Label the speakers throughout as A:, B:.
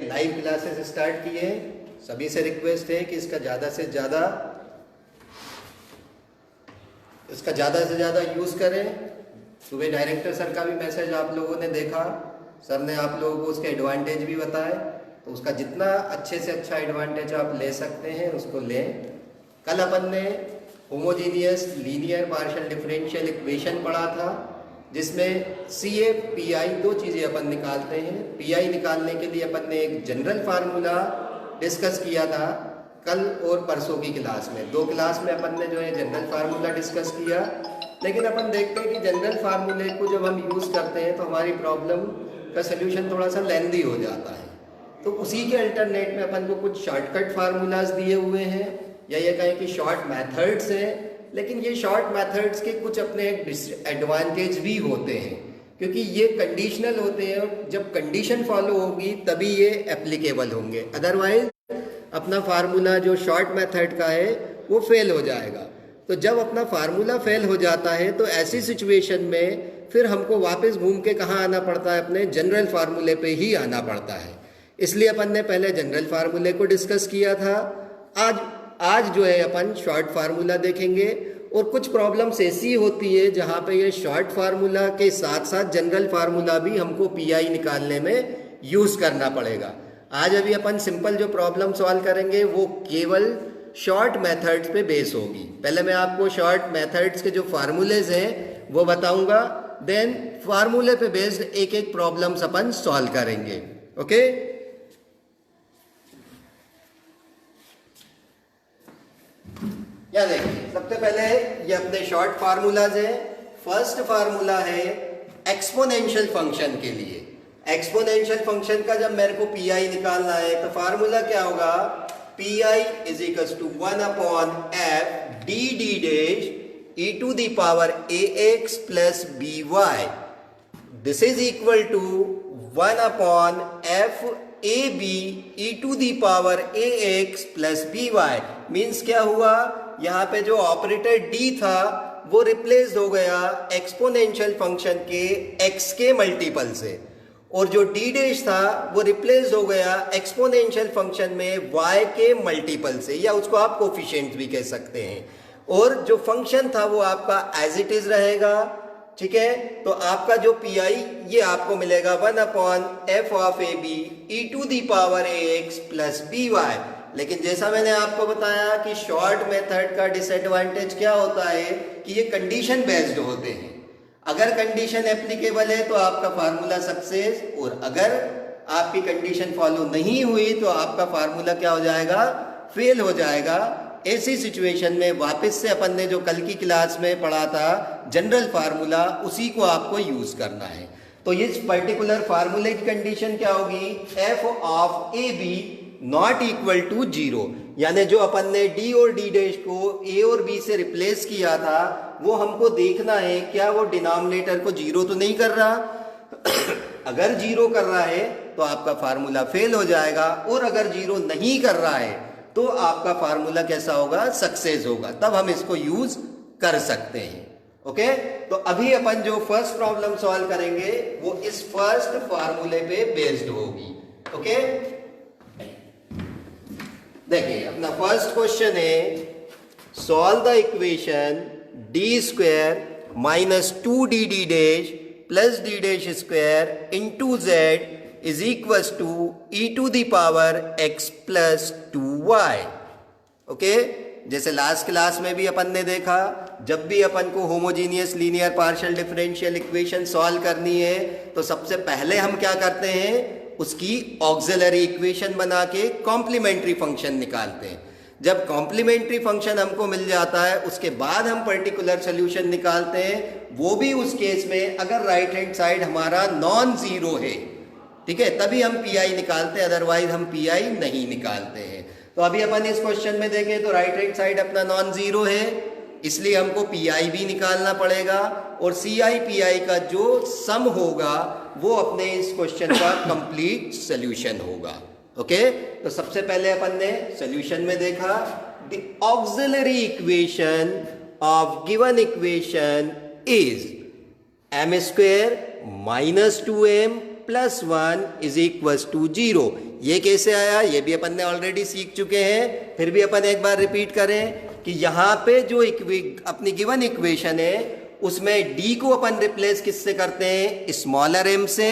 A: Live classes start किए हैं। सभी से रिक्वेस्ट है कि इसका ज़्यादा से ज़्यादा यूज़ करें। सुबह डायरेक्टर सर का भी मैसेज आप लोगों ने देखा, सर ने आप लोगों को उसके एडवांटेज भी बताए, तो उसका जितना अच्छे से अच्छा एडवांटेज आप ले सकते हैं उसको लें। कल अपन ने homogeneous linear partial differential equation पढ़ा था, जिसमें सी ए पी आई दो चीज़ें अपन निकालते हैं। पी आई निकालने के लिए अपन ने एक जनरल फार्मूला डिस्कस किया था कल और परसों की क्लास में। दो क्लास में अपन ने जो है जनरल फार्मूला डिस्कस किया, लेकिन अपन देखते हैं कि जनरल फार्मूले को जब हम यूज़ करते हैं तो हमारी प्रॉब्लम का सोल्यूशन थोड़ा सा लेंदी हो जाता है। तो उसी के अल्टरनेट में अपन को कुछ शॉर्टकट फार्मूलाज दिए हुए हैं, या ये कहें कि शॉर्ट मेथड्स हैं। लेकिन ये शॉर्ट मेथड्स के कुछ अपने एडवांटेज भी होते हैं, क्योंकि ये कंडीशनल होते हैं। जब कंडीशन फॉलो होगी तभी ये एप्लीकेबल होंगे, अदरवाइज अपना फार्मूला जो शॉर्ट मेथड का है वो फेल हो जाएगा। तो जब अपना फार्मूला फेल हो जाता है तो ऐसी सिचुएशन में फिर हमको वापस घूम के कहाँ आना पड़ता है, अपने जनरल फार्मूले पे ही आना पड़ता है। इसलिए अपन ने पहले जनरल फार्मूले को डिस्कस किया था। आज जो है अपन शॉर्ट फार्मूला देखेंगे, और कुछ प्रॉब्लम्स ऐसी होती है जहाँ पे ये शॉर्ट फार्मूला के साथ साथ जनरल फार्मूला भी हमको पीआई निकालने में यूज करना पड़ेगा। आज अभी अपन सिंपल जो प्रॉब्लम सॉल्व करेंगे वो केवल शॉर्ट मेथड्स पे बेस होगी। पहले मैं आपको शॉर्ट मेथड्स के जो फार्मूलेज हैं वो बताऊंगा, देन फार्मूले पे बेस्ड एक एक प्रॉब्लम्स अपन सॉल्व करेंगे। ओके, या देखिए, सबसे पहले ये अपने शॉर्ट फार्मूलाज है। फर्स्ट फार्मूला है एक्सपोनेंशियल फंक्शन के लिए। एक्सपोनेंशियल फंक्शन का जब मेरे को पी आई निकालना है तो फार्मूला क्या होगा, P I is equal to 1/f D D dash e to the power ax plus by। This is equal to 1/f ab e to the power ax plus by। Means क्या हुआ, यहाँ पे जो operator d था वो replace हो गया exponential function के x के मल्टीपल से, और जो d डैश था वो रिप्लेस हो गया एक्सपोनेंशियल फंक्शन में y के मल्टीपल से, या उसको आप कोफिशिएंट भी कह सकते हैं। और जो फंक्शन था वो आपका एज इट इज रहेगा। ठीक है, तो आपका जो पी आई ये आपको मिलेगा 1/f of A B E to the power ax plus by। लेकिन जैसा मैंने आपको बताया कि शॉर्ट मेथड का डिसएडवांटेज क्या होता है कि ये कंडीशन बेस्ड होते हैं। अगर कंडीशन एप्लीकेबल है तो आपका फार्मूला सक्सेस, और अगर आपकी कंडीशन फॉलो नहीं हुई तो आपका फार्मूला क्या हो जाएगा, फेल हो जाएगा। ऐसी सिचुएशन में वापस से अपन ने जो कल की क्लास में पढ़ा था जनरल फार्मूला, उसी को आपको यूज करना है। तो इस पर्टिकुलर फार्मूले की कंडीशन क्या होगी, f of A B not equal to 0, यानी जो अपन ने d और d डैश को a और b से रिप्लेस किया था वो हमको देखना है क्या वो डिनोमिनेटर को 0 तो नहीं कर रहा। अगर 0 कर रहा है तो आपका फार्मूला फेल हो जाएगा, और अगर 0 नहीं कर रहा है तो आपका फार्मूला कैसा होगा, सक्सेस होगा, तब हम इसको यूज कर सकते हैं। ओके, तो अभी अपन जो फर्स्ट प्रॉब्लम सॉल्व करेंगे वो इस फर्स्ट फार्मूले पे बेस्ड होगी। ओके, देखिए अपना फर्स्ट क्वेश्चन है, solve the equation D square minus 2dd dash plus d dash square into z is equal to e to the power x plus 2y। Okay, जैसे लास्ट क्लास में भी अपन ने देखा, जब भी अपन को homogeneous linear partial differential equation solve करनी है तो सबसे पहले हम क्या करते हैं, उसकी ऑक्सिलरी इक्वेशन बना के कॉम्प्लीमेंट्री फंक्शन निकालते हैं। जब कॉम्प्लीमेंट्री फंक्शन हमको मिल जाता है उसके बाद हम पर्टिकुलर सोल्यूशन निकालते हैं, वो भी उस केस में अगर राइट हैंड साइड हमारा नॉन जीरो है, ठीक है, तभी हम पी आई निकालते हैं, अदरवाइज हम पी आई नहीं निकालते हैं। तो अभी अपन इस क्वेश्चन में देखें तो राइट हैंड साइड अपना नॉन जीरो है, इसलिए हमको पी आई भी निकालना पड़ेगा, और सी आई पी आई का जो सम होगा वो अपने इस क्वेश्चन का कंप्लीट सोल्यूशन होगा। ओके, तो सबसे पहले अपन ने सोल्यूशन में देखा the auxiliary equation of given equation is m² - 2m plus 1 is equal to 0। ये कैसे आया, ये भी अपन ने ऑलरेडी सीख चुके हैं, फिर भी अपन एक बार रिपीट करें कि यहाँ पे जो अपनी गिवन इक्वेशन है उसमें d को अपन रिप्लेस किससे करते हैं, स्मॉलर m से,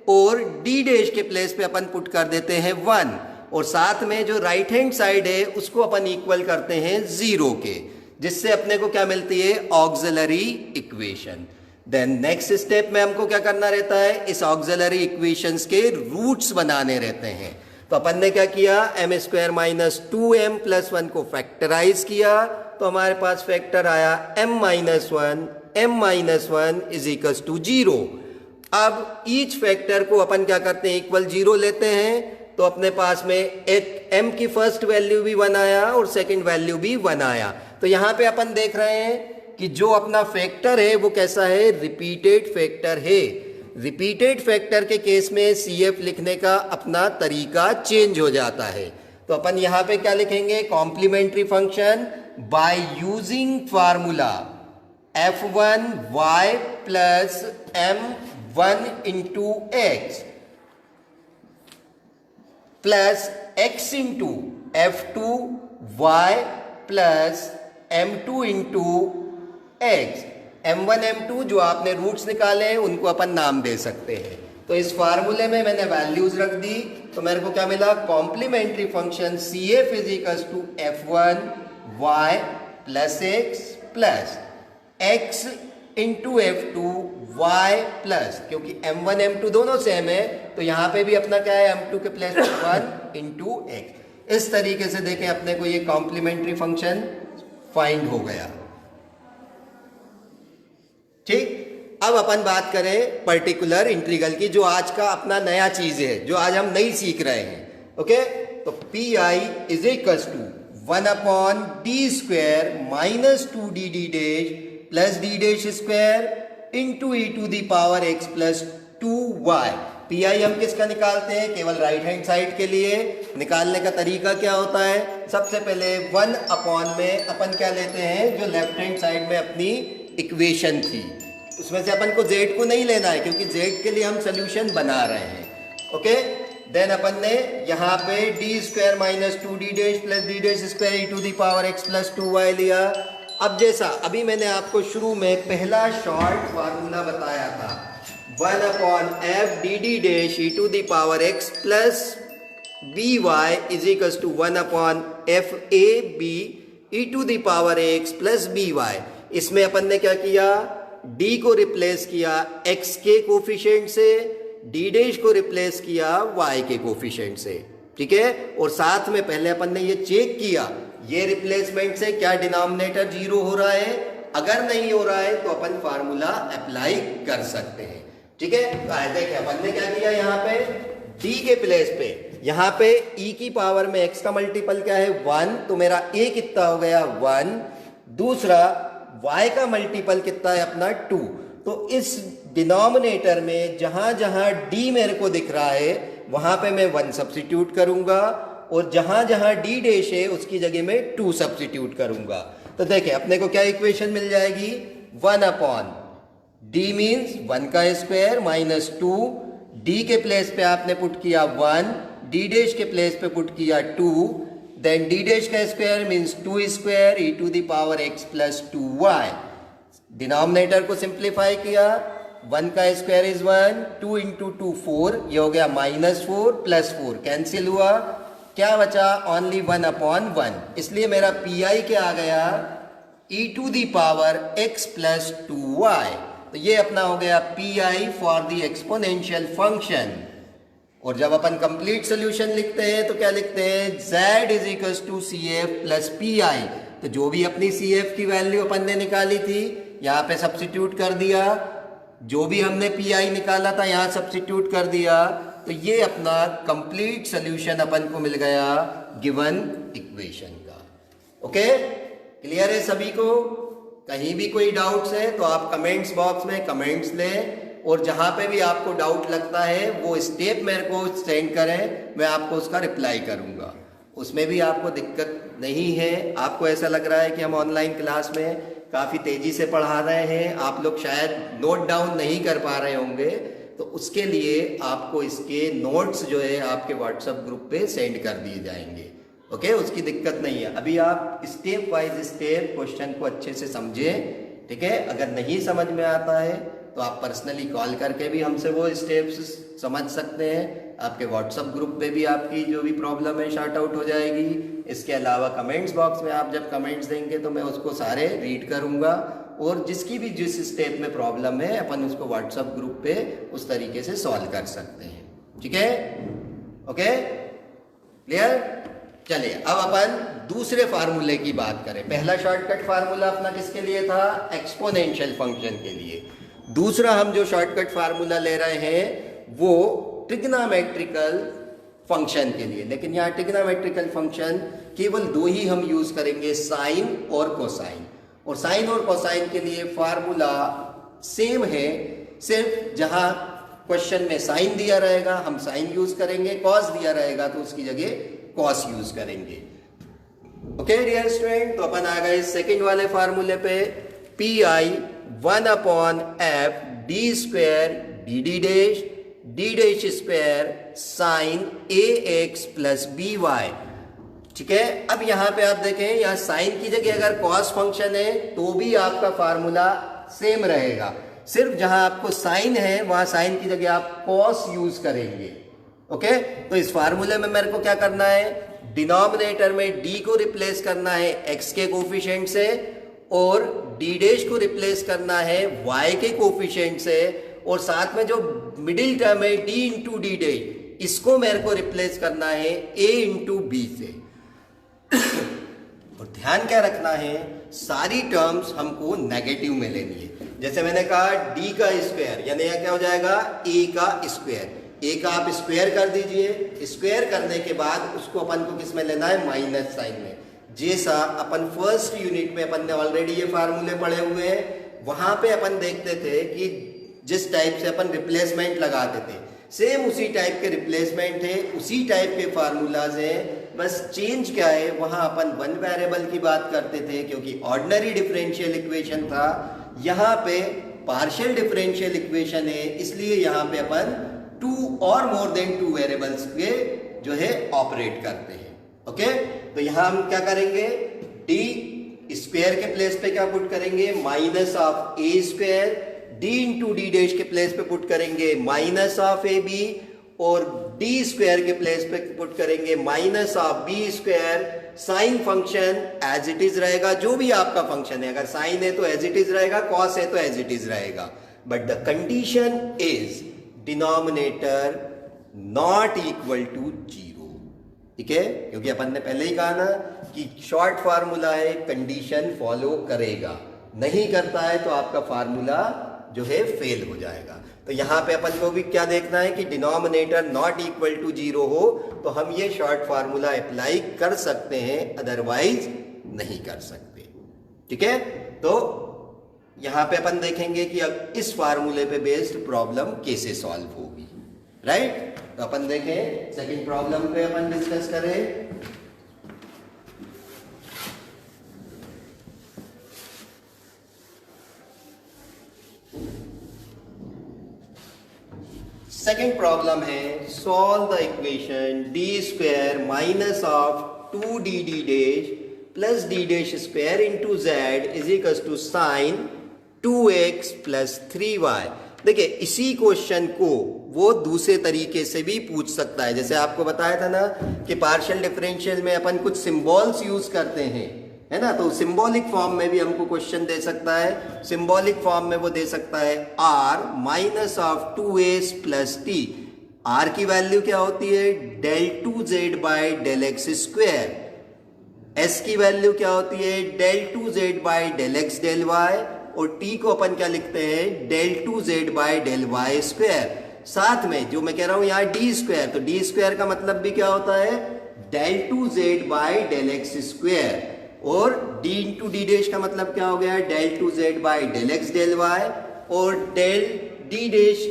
A: और d डैश के प्लेस पे अपन पुट कर देते हैं 1, और साथ में जो राइट हैंड साइड है उसको अपन इक्वल करते हैं 0 के, जिससे अपने को क्या मिलती है, auxiliary equation. Then next step में हमको क्या करना रहता है, इस ऑक्सिलरी इक्वेशंस के रूट्स बनाने रहते हैं। तो अपन ने क्या किया, m square minus 2m plus 1 को फैक्टराइज किया, तो हमारे पास फैक्टर आया m minus 1 is equal to 0। अब ईच फैक्टर को अपन क्या करते हैं, इक्वल 0 लेते हैं, तो अपने पास में एक m की फर्स्ट वैल्यू भी 1 आया और सेकंड वैल्यू भी 1 आया। तो यहाँ पे अपन देख रहे हैं कि जो अपना फैक्टर है वो कैसा है, रिपीटेड फैक्टर है। रिपीटेड फैक्टर के केस में CF लिखने का अपना तरीका चेंज हो जाता है। तो अपन यहाँ पे क्या लिखेंगे, complementary function by using formula f1y plus m1 into X plus x into f2y plus m2 into X. m1 m2 जो आपने रूट्स निकाले हैं उनको अपन नाम दे सकते हैं। तो इस फार्मूले में मैंने वैल्यूज रख दी, तो मेरे को क्या मिला, complementary function CF is equal to f1y plus x plus x into f2y plus, क्योंकि m1 m2 दोनों सेम है तो यहां पे भी अपना क्या है, m2 के प्लस 1 इंटू एक्स। इस तरीके से देखें अपने को ये कॉम्प्लीमेंट्री फंक्शन फाइंड हो गया। ठीक, अब अपन बात करें पर्टिकुलर इंटीग्रल की, जो आज का अपना नया चीज है, जो आज हम नहीं सीख रहे हैं। ओके, तो P I is equal to 1 upon D square minus 2d d dash plus d dash square into E to the power x plus 2y। P I हम किसका निकालते हैं, केवल राइट हैंड साइड के लिए। निकालने का तरीका क्या होता है, सबसे पहले 1 अपॉन में अपन क्या लेते हैं, जो लेफ्ट हैंड साइड में अपनी इक्वेशन थी उसमें से अपन को z को नहीं लेना है, क्योंकि z के लिए हम सोल्यूशन बना रहे हैं। ओके, देन अपन ने यहाँ पे D square minus 2d dash plus d dash square E to the power x plus 2y लिया। अब जैसा अभी मैंने आपको शुरू में पहला शॉर्ट फार्मूला बताया था, 1 upon F D D dash E to the power x plus B Y is equal to 1 upon F A B E to the power x plus B Y. इसमें अपन ने क्या किया, d को replace किया x के coefficient से, d dash को रिप्लेस किया y के कोफिशिएंट से। ठीक है, और साथ में पहले अपन ने ये चेक किया ये रिप्लेसमेंट से क्या डिनोमिनेटर 0 हो रहा है, अगर नहीं हो रहा है तो अपन फार्मूला अप्लाई कर सकते हैं। ठीक है, तो देखिए अपन ने क्या किया, यहाँ पे d के प्लेस पे, यहाँ पे e की पावर में x का मल्टीपल क्या है 1, तो मेरा a कितना हो गया 1, दूसरा y का मल्टीपल कितना है अपना 2। तो इस डिनोमिनेटर में जहां जहां d मेरे को दिख रहा है वहां पे मैं 1 सब्स्टिट्यूट करूंगा, और जहां जहां d डैश है उसकी जगह में 2 सब्स्टिट्यूट करूंगा। तो देखिए अपने को क्या इक्वेशन मिल जाएगी, 1 अपॉन d मीन्स 1 का स्क्वायर माइनस 2, d के प्लेस पे आपने पुट किया 1, d डैश के प्लेस पे पुट किया 2, देन d डैश का square means 2 square E to the power x plus 2y। Denominator को सिंप्लीफाई किया, 1 का स्क्वायर इज 1, 2 इंटू 2 4, ये हो गया माइनस 4 प्लस 4 कैंसिल हुआ, क्या बचा ओनली 1 अपॉन 1। इसलिए मेरा पी आई क्या आ गया, e to the power x plus 2y। तो ये अपना हो गया P I for the exponential function. और जब अपन कंप्लीट सोल्यूशन लिखते हैं तो क्या लिखते हैं, z is equal to C F plus P I. तो जो भी अपनी सी एफ की वैल्यू अपन ने निकाली थी यहाँ पे सब्स्टिट्यूट कर दिया, जो भी हमने पी आई निकाला था यहाँ सब्स्टिट्यूट कर दिया, तो ये अपना कंप्लीट सोल्यूशन अपन को मिल गया गिवन इक्वेशन का। ओके, क्लियर है सभी को? कहीं भी कोई डाउट्स है तो आप कमेंट्स बॉक्स में कमेंट्स लें, और जहां पे भी आपको डाउट लगता है वो स्टेप मेरे को सेंड करें, मैं आपको उसका रिप्लाई करूंगा। उसमें भी आपको दिक्कत नहीं है, आपको ऐसा लग रहा है कि हम ऑनलाइन क्लास में काफ़ी तेज़ी से पढ़ा रहे हैं, आप लोग शायद नोट डाउन नहीं कर पा रहे होंगे, तो उसके लिए आपको इसके नोट्स जो है आपके व्हाट्सएप ग्रुप पे सेंड कर दिए जाएंगे। ओके, उसकी दिक्कत नहीं है। अभी आप स्टेप वाइज स्टेप क्वेश्चन को अच्छे से समझें, ठीक है। अगर नहीं समझ में आता है तो आप पर्सनली कॉल करके भी हमसे वो स्टेप्स समझ सकते हैं। आपके व्हाट्सएप ग्रुप पे भी आपकी जो भी प्रॉब्लम है शॉर्ट आउट हो जाएगी। इसके अलावा कमेंट्स बॉक्स में आप जब कमेंट्स देंगे तो मैं उसको सारे रीड करूंगा, और जिसकी भी जिस स्टेप में प्रॉब्लम है अपन उसको व्हाट्सएप ग्रुप पे उस तरीके से सॉल्व कर सकते हैं, ठीक है। Okay, clear. चलिए अब अपन दूसरे फार्मूले की बात करें। पहला शॉर्टकट फार्मूला अपना किसके लिए था? एक्सपोनेंशियल फंक्शन के लिए। दूसरा हम जो शॉर्टकट फार्मूला ले रहे हैं वो ट्रिग्नोमेट्रिकल फंक्शन के लिए। लेकिन यहाँ ट्रिग्नोमेट्रिकल फंक्शन केवल दो ही हम यूज करेंगे, साइन और कोसाइन। और साइन और कोसाइन के लिए फार्मूला सेम है, सिर्फ जहां क्वेश्चन में साइन दिया रहेगा हम साइन यूज करेंगे, कॉस दिया रहेगा तो उसकी जगह कॉस यूज करेंगे। ओके डियर स्टूडेंट, तो अपन आ गए सेकंड वाले फार्मूले पे। P I 1/f D square D D dash D dash square sine A X plus B Y, ठीक है। अब यहां पे आप देखें, यहां साइन की जगह अगर कॉस फंक्शन है तो भी आपका फार्मूला सेम रहेगा, सिर्फ जहां आपको साइन है वहां साइन की जगह आप कॉस यूज करेंगे। ओके, तो इस फार्मूले में मेरे को क्या करना है? डिनोमिनेटर में डी को रिप्लेस करना है एक्स के कोफिशिएंट से, और डी डैश को रिप्लेस करना है वाई के कोफिशिएंट से, और साथ में जो मिडिल टर्म है डी इंटू डी डैश, इसको मेरे को रिप्लेस करना है ए इंटू बी से। और ध्यान क्या रखना है, सारी टर्म्स हमको नेगेटिव में लेनी है। जैसे मैंने कहा d का स्क्वायर, यानी यह क्या हो जाएगा? a का स्क्वायर। a का आप स्क्वायर कर दीजिए, स्क्वायर करने के बाद उसको अपन को किस में लेना है? माइनस साइन में। जैसा अपन फर्स्ट यूनिट में अपन ने ऑलरेडी ये फार्मूले पढ़े हुए हैं, वहां पे अपन देखते थे कि जिस टाइप से अपन रिप्लेसमेंट लगाते थे, सेम उसी टाइप के रिप्लेसमेंट है, उसी टाइप के फार्मूलाज हैं। बस चेंज क्या है, वहां अपन वन वेरिएबल की बात करते थे क्योंकि ऑर्डिनरी डिफरेंशियल इक्वेशन था, यहाँ पे पार्शियल डिफरेंशियल इक्वेशन है, इसलिए यहाँ पे अपन टू और मोर देन टू वेरिएबल्स पे जो है ऑपरेट करते हैं। ओके, तो यहाँ हम क्या करेंगे? डी स्क्वायर के प्लेस पे क्या पुट करेंगे? Minus of A square. D into D dash के प्लेस पे पुट करेंगे माइनस ऑफ ए बी, और डी स्क्वायर के प्लेस पे पुट करेंगे minus of B square. Sine function as it is रहेगा, जो भी आपका फंक्शन है, अगर साइन है तो एज इट इज रहेगा, कॉस है तो एज इट इज रहेगा, but the condition is denominator not equal to 0, ठीक है। क्योंकि अपन ने पहले ही कहा ना कि शॉर्ट फार्मूला है, कंडीशन फॉलो करेगा, नहीं करता है तो आपका फार्मूला जो है फेल हो जाएगा। तो यहां पे अपन को भी क्या देखना है कि डिनोमिनेटर नॉट इक्वल टू 0 हो तो हम ये शॉर्ट फार्मूला अप्लाई कर सकते हैं, अदरवाइज नहीं कर सकते, ठीक है। तो यहां पे अपन देखेंगे कि अब इस फार्मूले पे बेस्ड प्रॉब्लम कैसे सॉल्व होगी, राइट। तो अपन देखें सेकंड प्रॉब्लम पे अपन डिस्कस करें। सेकेंड प्रॉब्लम है, solve the equation D square minus of 2dd dash plus D dash square into Z is equal to sine 2x plus 3y। देखिए इसी क्वेश्चन को वो दूसरे तरीके से भी पूछ सकता है। जैसे आपको बताया था ना कि पार्शियल डिफरेंशियल में अपन कुछ सिंबल्स यूज करते हैं, है ना, तो सिंबॉलिक फॉर्म में भी हमको क्वेश्चन दे सकता है। सिंबॉलिक फॉर्म में वो दे सकता है r minus of 2s plus t। r की वैल्यू क्या होती है? del 2z by del x square. s की वैल्यू क्या होती है? del 2z by del x del y, और t को अपन क्या लिखते हैं? del 2z by del y square. साथ में जो मैं कह रहा हूं यहाँ d स्क्वायर, तो d स्क्वायर का मतलब भी क्या होता है? del 2z by del x square, और d इंटू डी डैश का मतलब क्या हो गया? del 2z by del x del y, और del d डैश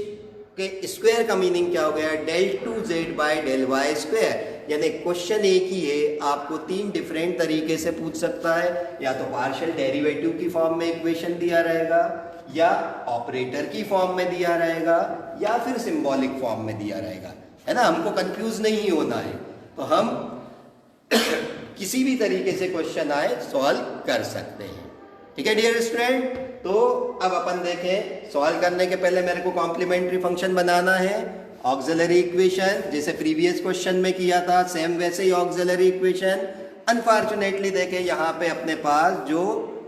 A: के स्क्वायर का मीनिंग क्या हो गया? del 2z by del y square. यानी क्वेश्चन एक ही है, आपको तीन डिफरेंट तरीके से पूछ सकता है। या तो पार्शियल डेरिवेटिव की फॉर्म में इक्वेशन दिया रहेगा, या ऑपरेटर की फॉर्म में दिया रहेगा, या फिर सिंबॉलिक फॉर्म में दिया रहेगा, है ना। हमको कंफ्यूज नहीं होना है, तो हम किसी भी तरीके से क्वेश्चन आए सॉल्व कर सकते हैं। ठीक है डियर स्टूडेंट, तो अब अपन देखें, सॉल्व करने के पहले मेरे को कॉम्प्लीमेंट्री फंक्शन बनाना है। ऑक्सिलरी इक्वेशन जैसे प्रीवियस क्वेश्चन में किया था, सेम वैसे ही ऑक्सिलरी इक्वेशन। अनफॉर्चुनेटली देखें यहाँ पे अपने पास जो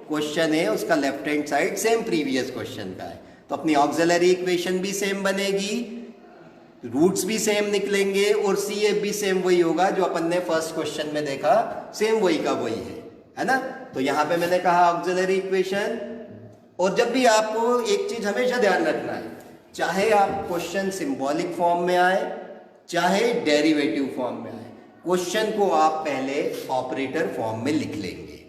A: क्वेश्चन है उसका left hand side same previous question का है, तो अपनी ऑक्सिलरी इक्वेशन भी सेम बनेगी, रूट्स भी सेम निकलेंगे और CF भी सेम वही होगा जो अपन ने फर्स्ट क्वेश्चन में देखा, सेम वही का वही है ना। तो यहाँ पे मैंने कहा ऑक्सिलरी इक्वेशन। और जब भी आपको एक चीज हमेशा ध्यान रखना है, चाहे आप क्वेश्चन सिंबॉलिक फॉर्म में आए चाहे डेरिवेटिव फॉर्म में आए, क्वेश्चन को आप पहले ऑपरेटर फॉर्म में लिख लेंगे,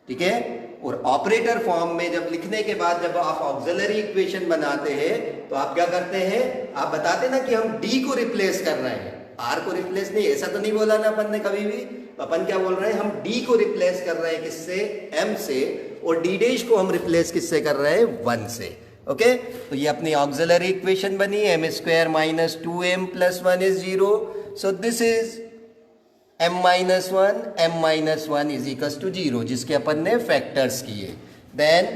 A: ठीक है। और ऑपरेटर फॉर्म में जब लिखने के बाद जब आप ऑक्सिलरी इक्वेशन बनाते हैं तो आप क्या करते हैं, आप बताते ना कि हम D को रिप्लेस कर रहे हैं, R को रिप्लेस नहीं, ऐसा तो नहीं बोला ना अपन ने कभी भी। तो अपन क्या बोल रहे हैं, हम D को रिप्लेस कर रहे हैं किससे, M से, और D डैश को हम रिप्लेस किससे कर रहे हैं, 1 से। ओके, तो ये अपनी ऑक्सिलरी इक्वेशन बनी, m square minus 2m plus 1 is 0। So this is m minus 1 is equal to 0, जिसके अपन ने फैक्टर्स किए। देन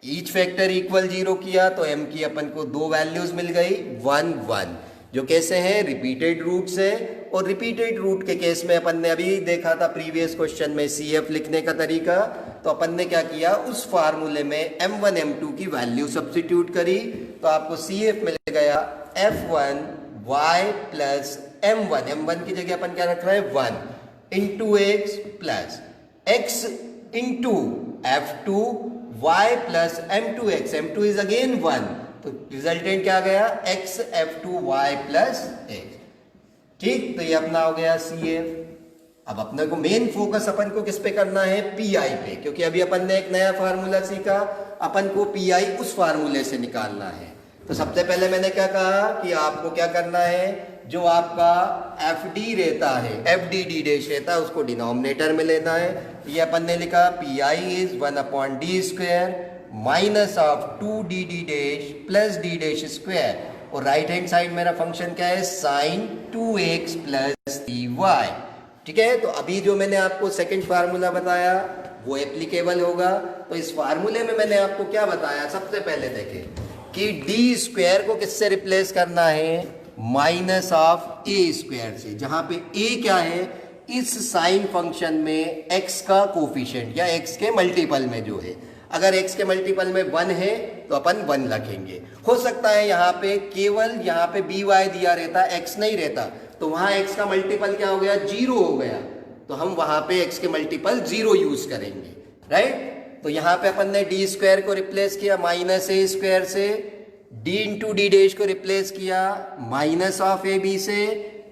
A: ईच फैक्टर इक्वल 0 किया तो m की अपन को दो वैल्यूज मिल गई, 1 1, जो कैसे हैं, रिपीटेड रूट्स है। और रिपीटेड रूट के केस में अपन ने अभी देखा था प्रीवियस क्वेश्चन में CF लिखने का तरीका, तो अपन ने क्या किया, उस फार्मूले में m1 m2 की वैल्यू सब्स्टिट्यूट करी, तो आपको CF मिल गया f1 y प्लस m1 की जगह अपन क्या रख रहे हैं, 1 into X plus x into f2 y plus m2 is again 1, तो रिजल्टेंट क्या गया, x f2 y plus x। ठीक, तो ये अपना हो गया CF। अब अपने को मेन फोकस अपन को किस पे करना है, PI पे, क्योंकि अभी अपन ने एक नया फार्मूला सीखा, अपन को PI उस फार्मूले से निकालना है। तो सबसे पहले मैंने क्या कहा कि आपको क्या करना है, जो आपका FD रहता है, FD D डैश रहता है, उसको डिनोमिनेटर में लेना है। ये अपन ने लिखा PI is 1/d square minus of 2d d dash plus d dash square, और राइट हैंड साइड मेरा फंक्शन क्या है, साइन 2x प्लस 3y। ठीक है, तो अभी जो मैंने आपको सेकंड फार्मूला बताया वो एप्लीकेबल होगा। तो इस फार्मूले में मैंने आपको क्या बताया, सबसे पहले देखें कि डी स्क्वायर को किससे रिप्लेस करना है, माइनस ऑफ ए स्क्वायर से, जहां पे ए क्या है, इस साइन फंक्शन में x का कोफिशिएंट या x के मल्टीपल में जो है, अगर x के मल्टीपल में 1 है तो अपन 1 रखेंगे। हो सकता है यहाँ पे केवल यहाँ पे by दिया रहता, x नहीं रहता, तो वहां x का मल्टीपल क्या हो गया, 0 हो गया, तो हम वहां पे x के मल्टीपल 0 यूज करेंगे, राइट। तो यहाँ पे अपन ने डी स्क्वायर को रिप्लेस किया माइनस ए स्क्वायर से, डी इंटू डी डैश को रिप्लेस किया माइनस ऑफ ए बी से,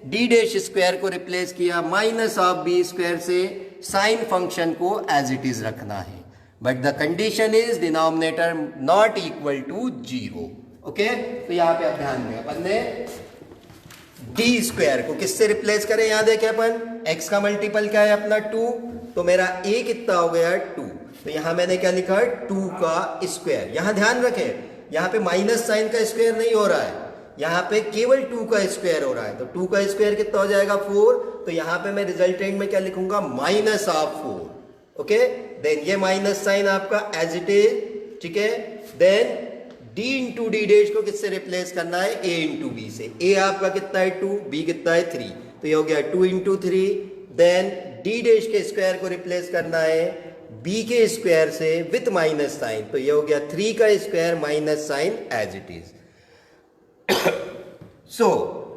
A: डी डैश स्क्वायर को रिप्लेस किया माइनस ऑफ बी स्क्वायर से। साइन फंक्शन को एज इट इज रखना है, but the condition is denominator not equal to 0। Okay, तो यहाँ पे आप ध्यान दें, अपन ने डी स्क्वायर को किससे रिप्लेस करें, यहाँ देखें अपन x का मल्टीपल क्या है अपना 2, तो मेरा a कितना हो गया 2, तो यहाँ मैंने क्या लिखा है 2 का स्क्वायर। यहाँ ध्यान रखें, यहाँ पे माइनस साइन का स्क्वायर नहीं हो रहा है, यहाँ पे केवल 2 का स्क्वायर हो रहा है, तो 2 का स्क्वायर कितना हो जाएगा 4, तो यहाँ पे मैं रिजल्टेंट में क्या लिखूंगा, माइनस ऑफ 4। ओके, देन ये माइनस साइन आपका एज इट इज, ठीक है। Then d into D dash को किससे रिप्लेस करना है, a इंटू बी से। a आपका कितना है 2, b कितना है 3, तो ये हो गया 2 इंटू 3। देन d डैश के स्क्वायर को रिप्लेस करना है b के स्क्वायर से विथ माइनस साइन, तो ये हो गया 3 का square minus sine as it is. So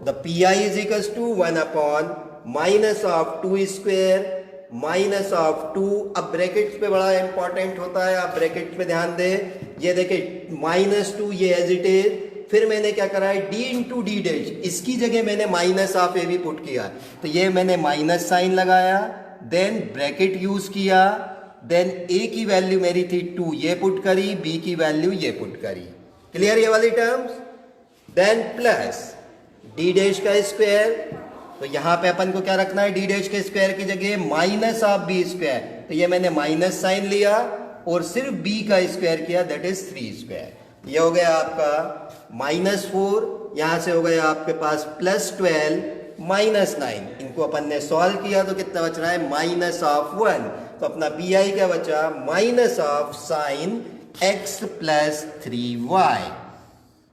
A: the PI is equal to 1 minus of 2 square minus of 2। अब ब्रैकेट्स पे बड़ा इंपॉर्टेंट होता है, आप ब्रैकेट्स पे ध्यान दें, ये देखिए -2 ये एज इट इज, फिर मैंने क्या करा है d इंटू डी डैश, इसकी जगह मैंने माइनस ऑफ ए भी पुट किया, तो ये मैंने माइनस साइन लगाया, देन ब्रैकेट यूज किया, देन a की वैल्यू मेरी थी 2, ये पुट करी, b की वैल्यू ये पुट करी, क्लियर ये वाली terms. Then plus d dash का स्क्वायर, तो यहां पे अपन को क्या रखना है, डी डैश के स्क्वायर की जगह माइनस ऑफ बी स्क्वायर, तो ये मैंने माइनस साइन लिया और सिर्फ b का स्क्वायर किया, दैट इज 3 स्क्वायर। ये हो गया आपका -4 यहां से हो गया आपके पास +12 -9, इनको अपन ने सॉल्व किया तो कितना बच रहा है -1, तो अपना पी क्या बचा -sin x + 3y।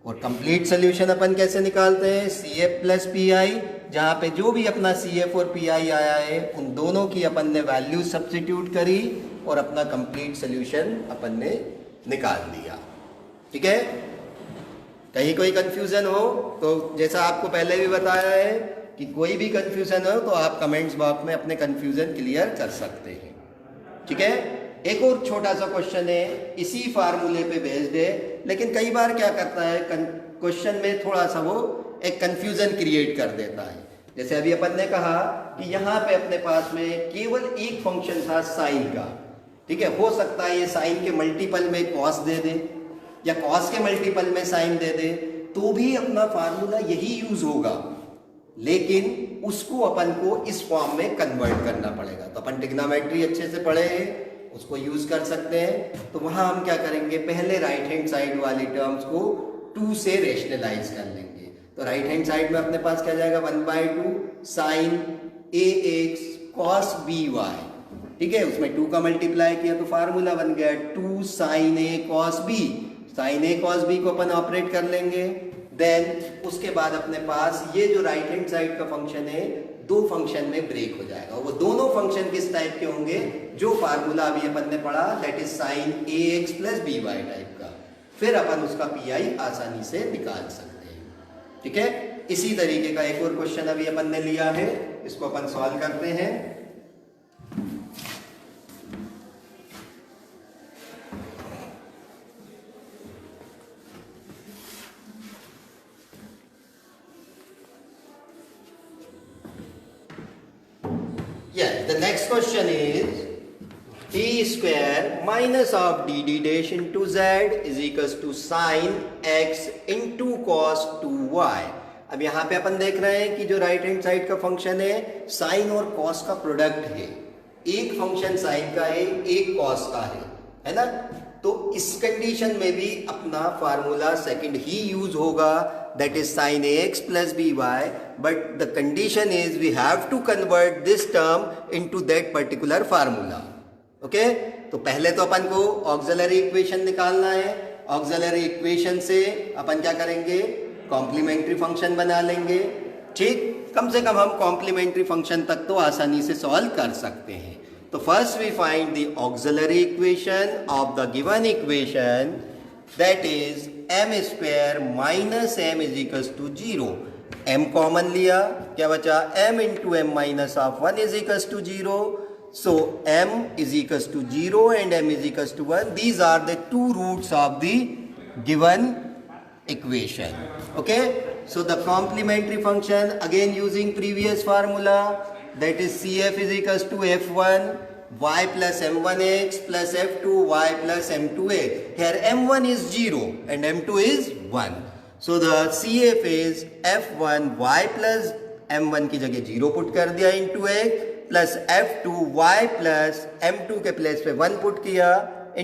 A: और कंप्लीट सोल्यूशन अपन कैसे निकालते हैं, CF + PI, जहां पे जो भी अपना CF और PI आया है उन दोनों की अपन ने वैल्यू सब्स्टिट्यूट करी और अपना कंप्लीट सोल्यूशन अपन ने निकाल दिया। ठीक है, कहीं कोई कंफ्यूजन हो तो जैसा आपको पहले भी बताया है कि कोई भी कंफ्यूजन हो तो आप कमेंट्स बॉक्स में अपने कंफ्यूजन क्लियर कर सकते हैं। ठीक है, एक और छोटा सा क्वेश्चन है, इसी फार्मूले पे बेस्ड है, लेकिन कई बार क्या करता है क्वेश्चन में थोड़ा सा वो एक कंफ्यूजन क्रिएट कर देता है। जैसे अभी अपन ने कहा कि यहाँ पे अपने पास में केवल एक फंक्शन था साइन का। ठीक है, हो सकता है ये साइन के मल्टीपल में कॉस दे दे या कॉस के मल्टीपल में साइन दे दे, तो भी अपना फार्मूला यही यूज होगा, लेकिन उसको अपन को इस फॉर्म में कन्वर्ट करना पड़ेगा। तो अपन ट्रिग्नोमेट्री अच्छे से पढ़े हैं, उसको यूज कर सकते हैं। तो वहां हम क्या करेंगे, पहले राइट हैंड साइड वाली टर्म्स को 2 से रेशनलाइज कर लेंगे। तो राइट हैंड साइड में अपने पास क्या जाएगा 1/2 sin ax cos by। ठीक है, उसमें 2 का मल्टीप्लाई किया तो फार्मूला बन गया 2 sin a cos b। sin a cos b को अपन ऑपरेट कर लेंगे। देन उसके बाद अपने पास ये जो राइट हैंड साइड का फंक्शन है 2 फंक्शन में ब्रेक हो जाएगा। वो दोनों फंक्शन किस टाइप के होंगे, जो फार्मूला अभी अपन ने पढ़ा, that is sin ax + by type का। फिर अपन उसका PI आसानी से निकाल सकते हैं। ठीक है, इसी तरीके का एक और क्वेश्चन अभी अपन ने लिया है, इसको अपन सॉल्व करते हैं। Yes, the next question is t square minus of dd dash into z is equals to sin x into cos 2y। अब यहाँ पे अपन देख रहे हैं कि जो राइट हैंड साइड का फंक्शन है साइन और कॉस का प्रोडक्ट है। एक फंक्शन साइन का है, एक कॉस का है ना। तो इस कंडीशन में भी अपना फार्मूला सेकंड ही यूज होगा, that is sin ax plus by, but the condition is we have to convert this term into that particular formula। Okay, तो पहले तो अपन को ऑक्सिलरी इक्वेशन निकालना है। ऑक्सिलरी इक्वेशन से अपन क्या करेंगे, कॉम्प्लीमेंट्री फंक्शन बना लेंगे। ठीक, कम से कम हम कॉम्प्लीमेंट्री फंक्शन तक तो आसानी से सॉल्व कर सकते हैं। तो first we find the auxiliary equation of the given equation, that is m square minus m is equals to 0। m common लिया, क्या बचा m into m minus of 1 is equals to 0। so m is equals to 0 and m is equals to 1। these are the 2 roots of the given equation। okay, so the complementary function again using previous formula, that is cf is equals to f1 y plus m1x plus f2y plus m2x। here m1 is 0 and m2 is 1, so the CF is f1 y plus m1 की जगह 0 put कर दिया into x plus f2 y plus m2 के place पे 1 put किया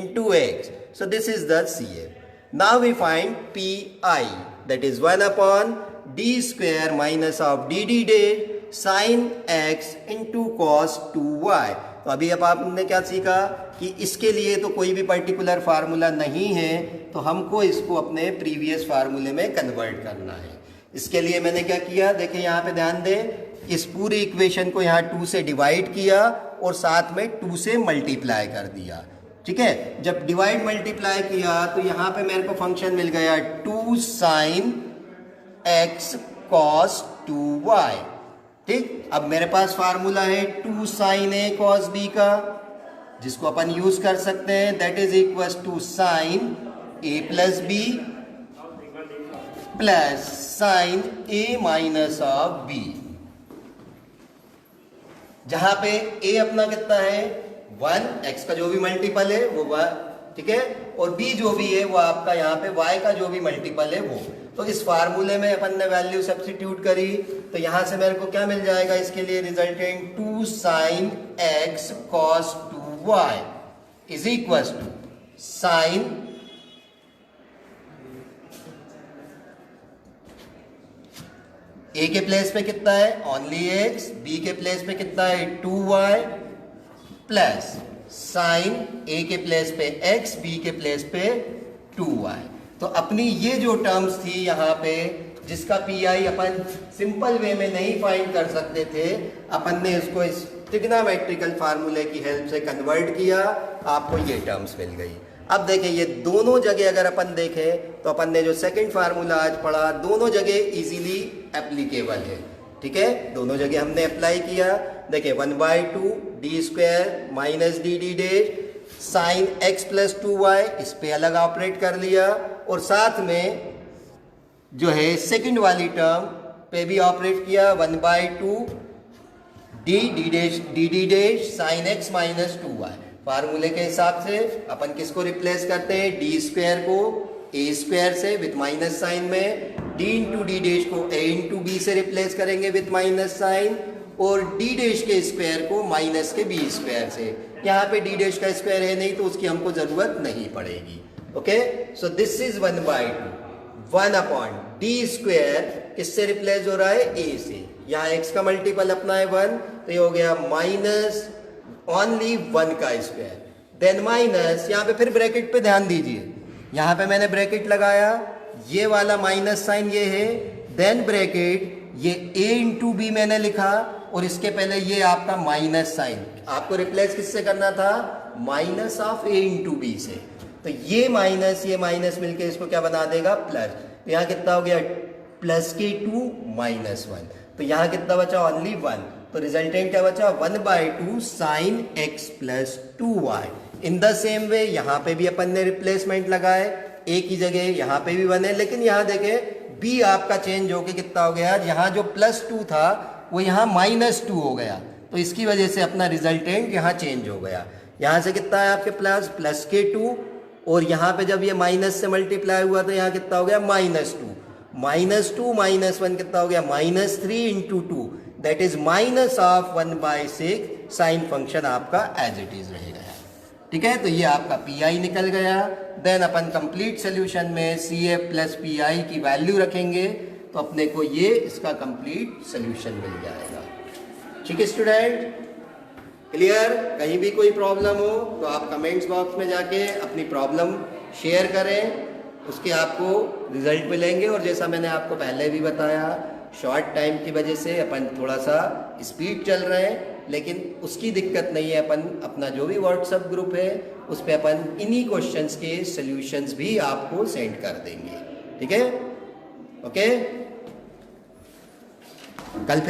A: into x। so this is the CF। now we find PI, that is 1 upon d square minus of dd dash sin x into cos 2y। तो अभी अब आपने क्या सीखा कि इसके लिए तो कोई भी पर्टिकुलर फार्मूला नहीं है, तो हमको इसको अपने प्रीवियस फार्मूले में कन्वर्ट करना है। इसके लिए मैंने क्या किया, देखिए यहाँ पे ध्यान दें, इस पूरी इक्वेशन को यहाँ 2 से डिवाइड किया और साथ में 2 से मल्टीप्लाई कर दिया। ठीक है, जब डिवाइड मल्टीप्लाई किया तो यहाँ पे मेरे को फंक्शन मिल गया 2 sin x cos 2y। ठीक, अब मेरे पास फार्मूला है 2 sin a cos b का, जिसको अपन यूज कर सकते हैं, that is equal to sin a plus b plus sin a minus of b, जहां पे a अपना कितना है 1, x का जो भी मल्टीपल है वो 1, ठीक है, और b जो भी है वो आपका यहाँ पे y का जो भी मल्टीपल है वो। तो इस फार्मूले में अपन ने वैल्यू सब्स्टिट्यूट करी, तो यहां से मेरे को क्या मिल जाएगा, इसके लिए resultant 2 sin x cos 2y is equal to sin A के प्लेस पे कितना है ओनली एक्स, बी के प्लेस पे कितना है 2y प्लस साइन ए के प्लेस पे एक्स, बी के प्लेस पे 2y। तो अपनी ये जो टर्म्स थी यहाँ पे जिसका P I upon simple way में नहीं फाइंड कर सकते थे, अपन ने इसको इस ट्रिग्नोमेट्रिकल फार्मूले की हेल्प से कन्वर्ट किया, आपको ये टर्म्स मिल गई। अब देखें ये दोनों जगह अगर अपन देखें तो अपन ने जो सेकंड फार्मूला आज पढ़ा दोनों जगह इजीली एप्लीकेबल है, ठीक है, दोनों जगह हमने अप्लाई किया। देखिए 1/2 D square minus D D dash sine x plus 2y, इस पे अलग ऑपरेट कर लिया, और साथ में जो है सेकंड वाली टर्म पे भी ऑपरेट किया 1/2 D D dash sine x minus 2y। फार्मूले के हिसाब से अपन किसको रिप्लेस करते हैं, डी स्क्वायर को ए स्क्वायर से विथ माइनस साइन में, डी इंटू डी डैश को ए इंटू बी से रिप्लेस करेंगे विथ माइनस साइन, और डी डैश के स्क्वायर को माइनस के बी स्क्वायर से। यहाँ पे डी डैश का स्क्वायर है नहीं तो उसकी हमको जरूरत नहीं पड़ेगी। Okay, so this is 1/2 1 upon D square किससे रिप्लेस हो रहा है, ए से। यहाँ एक्स का मल्टीपल अपना है 1, तो ये हो गया माइनस ओनली 1 का स्क्वायर, देन माइनस, यहाँ पे फिर ब्रैकेट पे ध्यान दीजिए, यहाँ पे मैंने ब्रैकेट लगाया, ये वाला माइनस साइन ये है, देन ब्रैकेट, ये a इंटू बी मैंने लिखा, और इसके पहले ये आपका माइनस साइन, आपको रिप्लेस किससे करना था, minus of a into B से। तो ये माइनस मिलके इसको क्या बना देगा, प्लस। तो यहाँ कितना हो गया प्लस के 2 माइनस 1, तो यहाँ कितना बचा ओनली 1, तो रिजल्टेंट क्या बचा 1/2 sine x plus 2y। In the same way यहाँ पे भी अपन ने रिप्लेसमेंट लगाए, ए की जगह यहाँ पे भी 1 है, लेकिन यहाँ देखें बी आपका चेंज होके कितना हो गया, यहाँ जो +2 था वो यहाँ -2 हो गया, तो इसकी वजह से अपना रिजल्टेंट यहाँ चेंज हो गया। यहाँ से कितना है आपके प्लस के 2, और यहाँ पे जब ये माइनस से मल्टीप्लाई हुआ तो यहाँ कितना हो गया -2, -2 -1 कितना हो गया -3 into 2, that is minus of 1/6 sine function आपका एज इट इज रहेगा। ठीक है, तो ये आपका पी आई निकल गया। देन अपन कंप्लीट सोल्यूशन में C F plus P I की वैल्यू रखेंगे तो अपने को ये इसका कंप्लीट सोल्यूशन मिल जाएगा। ठीक है स्टूडेंट, क्लियर? कहीं भी कोई प्रॉब्लम हो तो आप कमेंट्स बॉक्स में जाके अपनी प्रॉब्लम शेयर करें, उसके आपको रिजल्ट मिलेंगे। और जैसा मैंने आपको पहले भी बताया, शॉर्ट टाइम की वजह से अपन थोड़ा सा स्पीड चल रहे हैं, लेकिन उसकी दिक्कत नहीं है। अपन अपना जो भी व्हाट्सएप ग्रुप है उस पर अपन इन्हीं क्वेश्चंस के सॉल्यूशंस भी आपको सेंड कर देंगे। ठीक है, ओके, कल फिर